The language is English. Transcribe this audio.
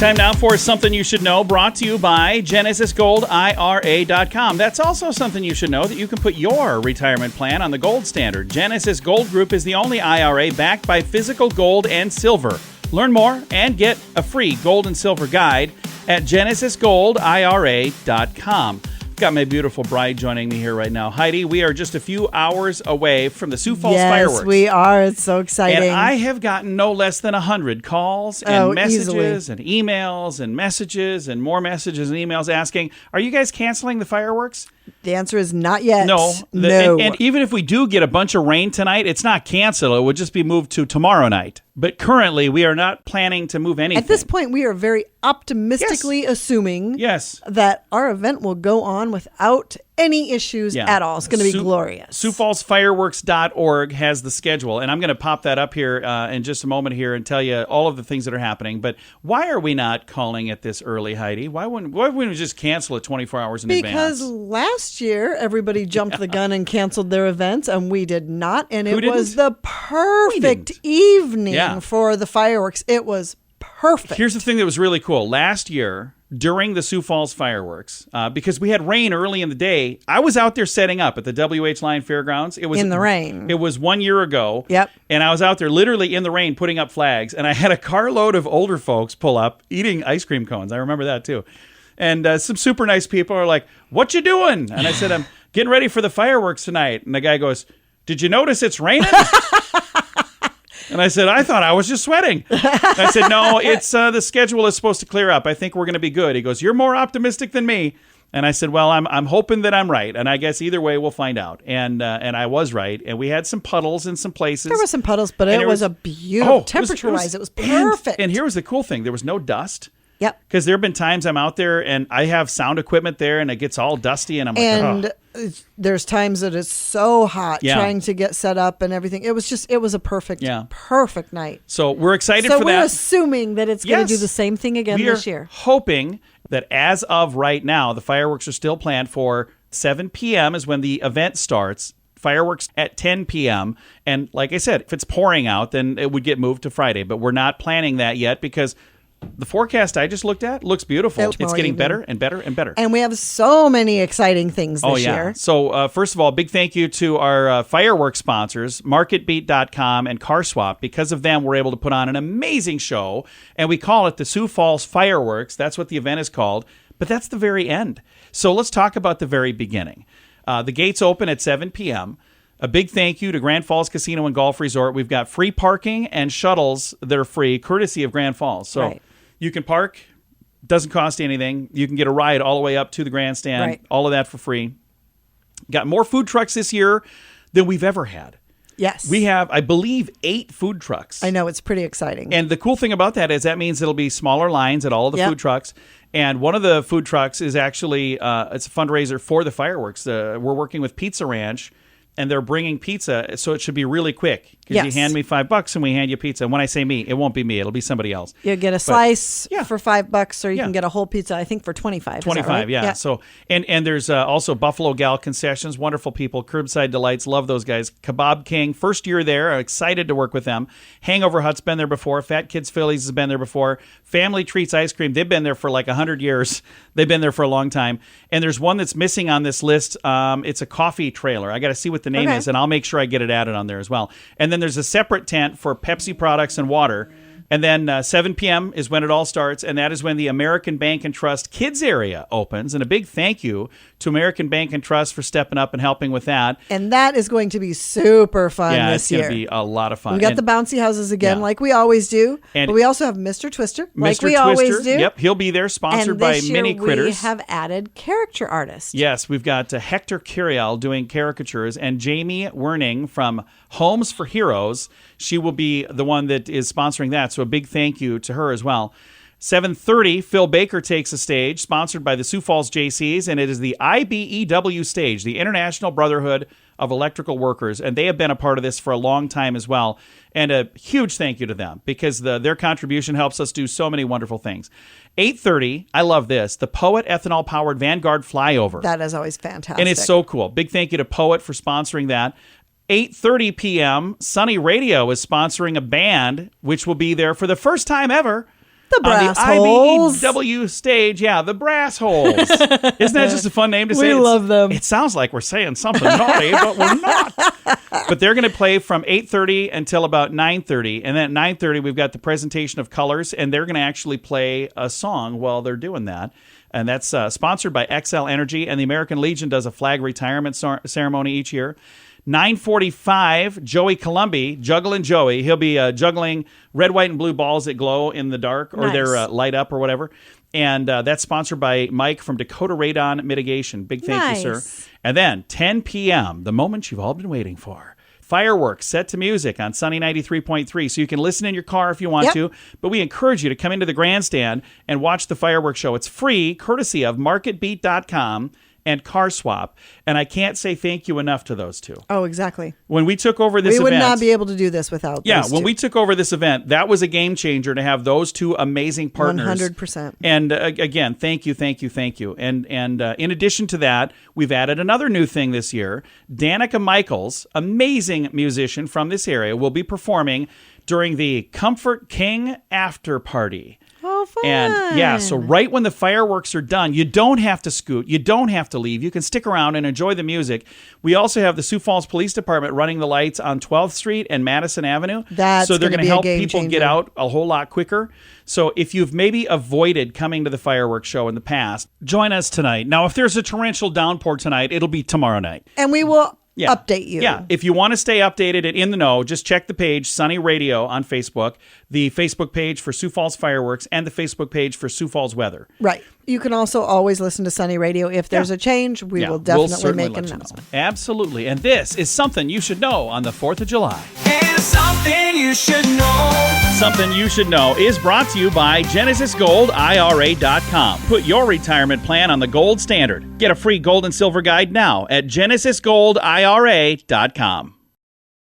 Time now for Something You Should Know, brought to you by GenesisGoldIRA.com. That's also something you should know, that you can put your retirement plan on the gold standard. Genesis Gold Group is the only IRA backed by physical gold and silver. Learn more and get a free gold and silver guide at GenesisGoldIRA.com. Got my beautiful bride joining me here right now. Heidi, we are just a few hours away from the Sioux Falls fireworks. Yes, we are. It's so exciting. And I have gotten no less than 100 calls and messages and emails and messages and more messages and emails asking, are you guys canceling the fireworks? The answer is not yet. No. No. And even if we do get a bunch of rain tonight, it's not canceled. It would just be moved to tomorrow night. But currently, we are not planning to move anything. At this point, we are very optimistically assuming that our event will go on without any issues at all. It's going to be glorious. SiouxFallsFireworks.org has the schedule, and I'm going to pop that up here in just a moment here and tell you all of the things that are happening. But why are we not calling it this early, Heidi? Why wouldn't we just cancel it 24 hours in advance? Because last year, everybody jumped the gun and canceled their events, and we did not. And it was the perfect evening for the fireworks. It was perfect. Here's the thing that was really cool. Last year, during the Sioux Falls fireworks, because we had rain early in the day, I was out there setting up at the W.H. Lyon Fairgrounds. It was in the rain. It was 1 year ago. Yep. And I was out there literally in the rain putting up flags, and I had a carload of older folks pull up eating ice cream cones. I remember that too. And some super nice people are like, "What you doing?" And I said, "I'm getting ready for the fireworks tonight." And the guy goes, "Did you notice it's raining?" And I said, "I thought I was just sweating." I said, "No, it's the schedule is supposed to clear up. I think we're going to be good." He goes, "You're more optimistic than me." And I said, "Well, I'm hoping that I'm right. And I guess either way we'll find out." And I was right. And we had some puddles in some places. There were some puddles, but it was a beautiful temperature-wise. It was perfect. And here was the cool thing: there was no dust. Yep. Because there have been times I'm out there and I have sound equipment there and it gets all dusty and I'm like, there's times that it's so hot trying to get set up and everything. It was a perfect night. So we're excited for that. So we're assuming that it's going to do the same thing again this year. We are hoping that as of right now, the fireworks are still planned for 7 p.m. is when the event starts. Fireworks at 10 p.m. And like I said, if it's pouring out, then it would get moved to Friday. But we're not planning that yet because the forecast I just looked at looks beautiful. It's getting better and better and better. And we have so many exciting things this year. So first of all, big thank you to our fireworks sponsors, MarketBeat.com and CarSwap. Because of them, we're able to put on an amazing show. And we call it the Sioux Falls Fireworks. That's what the event is called. But that's the very end. So let's talk about the very beginning. The gates open at 7 p.m. A big thank you to Grand Falls Casino and Golf Resort. We've got free parking and shuttles that are free, courtesy of Grand Falls. So you can park, doesn't cost anything. You can get a ride all the way up to the grandstand, all of that for free. Got more food trucks this year than we've ever had. Yes. We have, I believe, 8 food trucks. I know, it's pretty exciting. And the cool thing about that is that means it'll be smaller lines at all of the food trucks. And one of the food trucks is actually, it's a fundraiser for the fireworks. We're working with Pizza Ranch. And they're bringing pizza, so it should be really quick. Because you hand me $5 and we hand you pizza. And when I say me, it won't be me. It'll be somebody else. You get a slice for $5, or you can get a whole pizza, I think, for $25. $25, right? So, and there's also Buffalo Gal Concessions, wonderful people, Curbside Delights, love those guys. Kebab King, first year there, excited to work with them. Hangover Hut's been there before. Fat Kids Phillies has been there before. Family Treats Ice Cream, they've been there for like 100 years. They've been there for a long time. And there's one that's missing on this list. It's a coffee trailer. I got to see what the name is, and I'll make sure I get it added on there as well. And then there's a separate tent for Pepsi products and water. And then 7 p.m. is when it all starts, and that is when the American Bank and Trust Kids area opens. And a big thank you to American Bank and Trust for stepping up and helping with that. And that is going to be super fun this year. Yeah, it's going to be a lot of fun. We got the bouncy houses again, like we always do. But we also have Mr. Twister, like we always do. Yep, he'll be there, sponsored by Mini Critters. We have added character artists. Yes, we've got Hector Curiel doing caricatures, and Jamie Werning from Homes for Heroes. She will be the one that is sponsoring that, so a big thank you to her as well. 7:30, Phil Baker takes the stage, sponsored by the Sioux Falls JCs, and it is the IBEW stage, the International Brotherhood of Electrical Workers, and they have been a part of this for a long time as well. And a huge thank you to them, because their contribution helps us do so many wonderful things. 8:30, I love this, the Poet ethanol-powered Vanguard Flyover. That is always fantastic. And it's so cool. Big thank you to Poet for sponsoring that. 8:30 p.m., Sunny Radio is sponsoring a band, which will be there for the first time ever. The brass on holes. the IBEW stage. Yeah, the brass holes. Isn't that just a fun name to say? We love them. It sounds like we're saying something naughty, but we're not. But they're going to play from 8:30 until about 9:30. And then at 9:30, we've got the presentation of colors, and they're going to actually play a song while they're doing that. And that's sponsored by XL Energy, and the American Legion does a flag retirement ceremony each year. 9:45, Joey Columbi, Jugglin' Joey. He'll be juggling red, white, and blue balls that glow in the dark, or they're light up or whatever. And that's sponsored by Mike from Dakota Radon Mitigation. Big thank you, sir. And then 10 p.m., the moment you've all been waiting for. Fireworks set to music on Sunny 93.3, so you can listen in your car if you want to, but we encourage you to come into the grandstand and watch the fireworks show. It's free, courtesy of MarketBeat.com and Car Swap, and I can't say thank you enough to those two. Oh, exactly. When we took over this event... We would not be able to do this without those two. When we took over this event, that was a game changer to have those two amazing partners. 100%. And again, thank you. And in addition to that, we've added another new thing this year. Danica Michaels, amazing musician from this area, will be performing during the Comfort King After Party. Oh, fun. And so right when the fireworks are done, you don't have to scoot. You don't have to leave. You can stick around and enjoy the music. We also have the Sioux Falls Police Department running the lights on 12th Street and Madison Avenue. So they're going to help people get out a whole lot quicker. So if you've maybe avoided coming to the fireworks show in the past, join us tonight. Now, if there's a torrential downpour tonight, it'll be tomorrow night. And we will... update you. Yeah. If you want to stay updated and in the know, just check the page, Sunny Radio on Facebook, the Facebook page for Sioux Falls Fireworks, and the Facebook page for Sioux Falls Weather. Right. You can also always listen to Sunny Radio. If there's a change, we will definitely make an announcement. Absolutely. And this is something you should know on the 4th of July. And something you should know. Something you should know is brought to you by GenesisGoldIRA.com. Put your retirement plan on the gold standard. Get a free gold and silver guide now at GenesisGoldIRA.com.